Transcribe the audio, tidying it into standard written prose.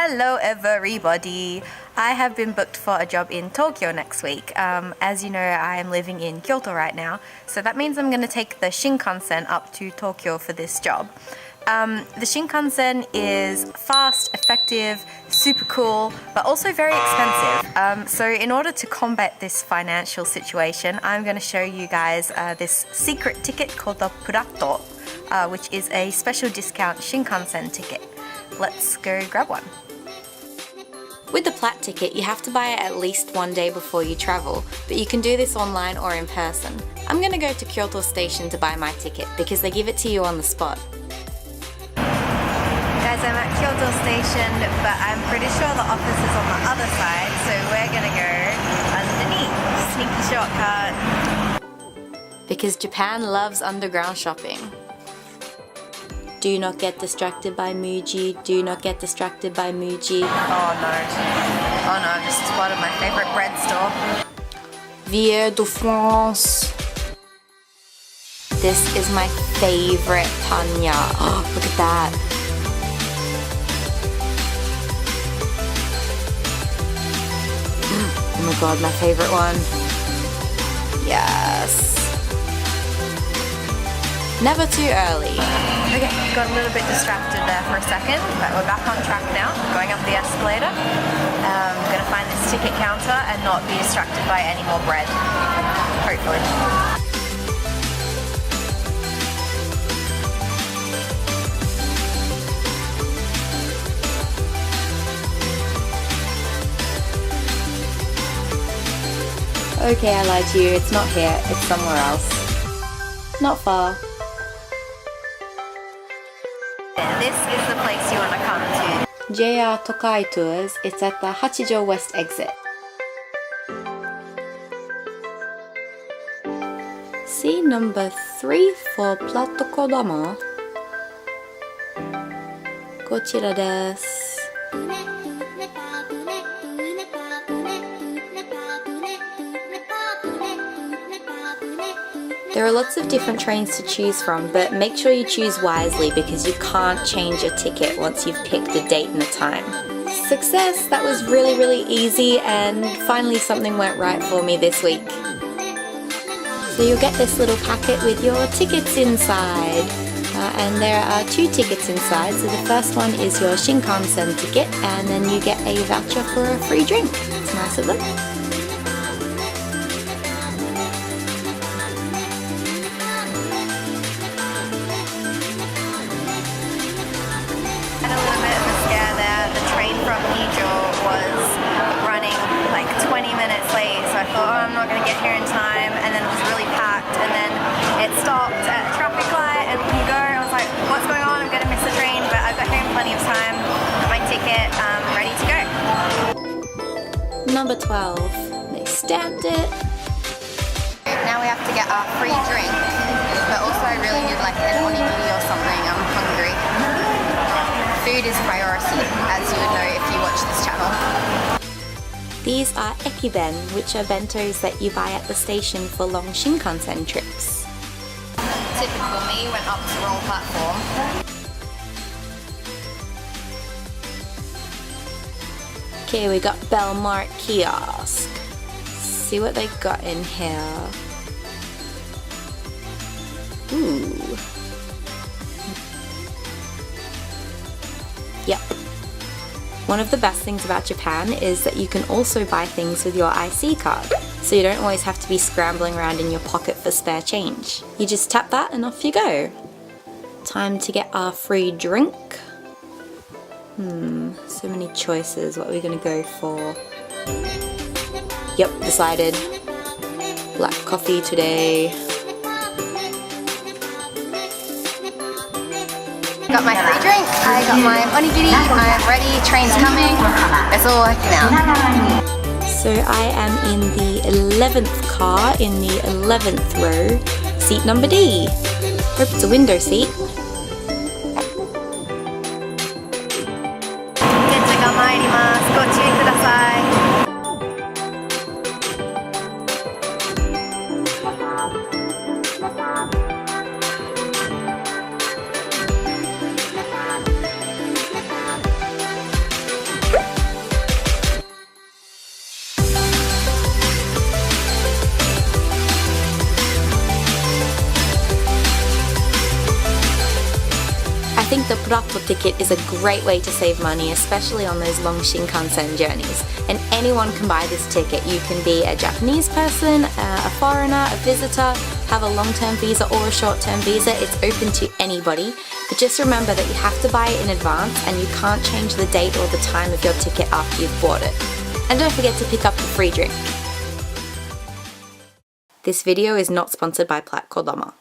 Hello everybody! I have been booked for a job in Tokyo next week. As you know, I am living in Kyoto right now, so that means I'm going to take the Shinkansen up to Tokyo for this job. The Shinkansen is fast, effective, super cool, but also very expensive. So in order to combat this financial situation, I'm going to show you guys this secret ticket called the Puratto, which is a special discount Shinkansen ticket. Let's go grab one. With the Platt ticket, you have to buy it at least one day before you travel, but you can do this online or in person. I'm going to go to Kyoto Station to buy my ticket because they give it to you on the spot. Guys, I'm at Kyoto Station, but I'm pretty sure the office is on the other side, so we're going to go underneath. Sneaky shortcut. Because Japan loves underground shopping. Do not get distracted by Muji. Do not get distracted by Muji. Oh no, I've just spotted my favorite bread store. Vieux de France. This is my favorite panya. Oh, look at that. Oh my god, my favorite one. Yes. Never too early. Okay, got a little bit distracted there for a second, but we're back on track now, going up the escalator. I'm going to find this ticket counter and not be distracted by any more bread, hopefully. Okay, I lied to you, it's not here, it's somewhere else. Not far. This is the place you want to come to. JR Tokai Tours, it's at the Hachijo West exit. See number 3 for Puratto Kodama. こちらです。There are lots of different trains to choose from, but make sure you choose wisely because you can't change your ticket once you've picked a date and a time. Success! That was really easy, and finally something went right for me this week. So you'll get this little packet with your tickets inside. And there are 2 tickets inside, so the first one is your Shinkansen ticket, and then you get a voucher for a free drink. It's nice of them. Had a little bit of a scare there. The train from Nijo was running like 20 minutes late, so I thought, oh, I'm not going to get here in time, and then it was really packed, and then it stopped at a traffic light and we go. I was like, what's going on? I'm going to miss the train, but I've got here in plenty of time. Got my ticket, ready to go. Number 12. They stamped it. Now we have to get our free drink, but also I really need like an onigiri or something. I'm hungry. Food is priority, as you would know if you watch this channel. These are ekiben, which are bentos that you buy at the station for long Shinkansen trips. Typical me, went up to the wrong platform. Okay, we got Belmart kiosk. See what they got in here. Ooh. Yep. One of the best things about Japan is that you can also buy things with your IC card, so you don't always have to be scrambling around in your pocket for spare change. You just tap that and off you go. Time to get our free drink. So many choices. What are we gonna go for? Yep, decided. Black coffee today. Got my free drink, I got my onigiri, I'm ready, train's coming, it's all working out. So I am in the 11th car in the 11th row, seat number D. Hope it's a window seat. the Puratto ticket is a great way to save money, especially on those long Shinkansen journeys. And anyone can buy this ticket. You can be a Japanese person, a foreigner, a visitor, have a long-term visa or a short-term visa. It's open to anybody. But just remember that you have to buy it in advance and you can't change the date or the time of your ticket after you've bought it. And don't forget to pick up the free drink. This video is not sponsored byぷらっとこだま.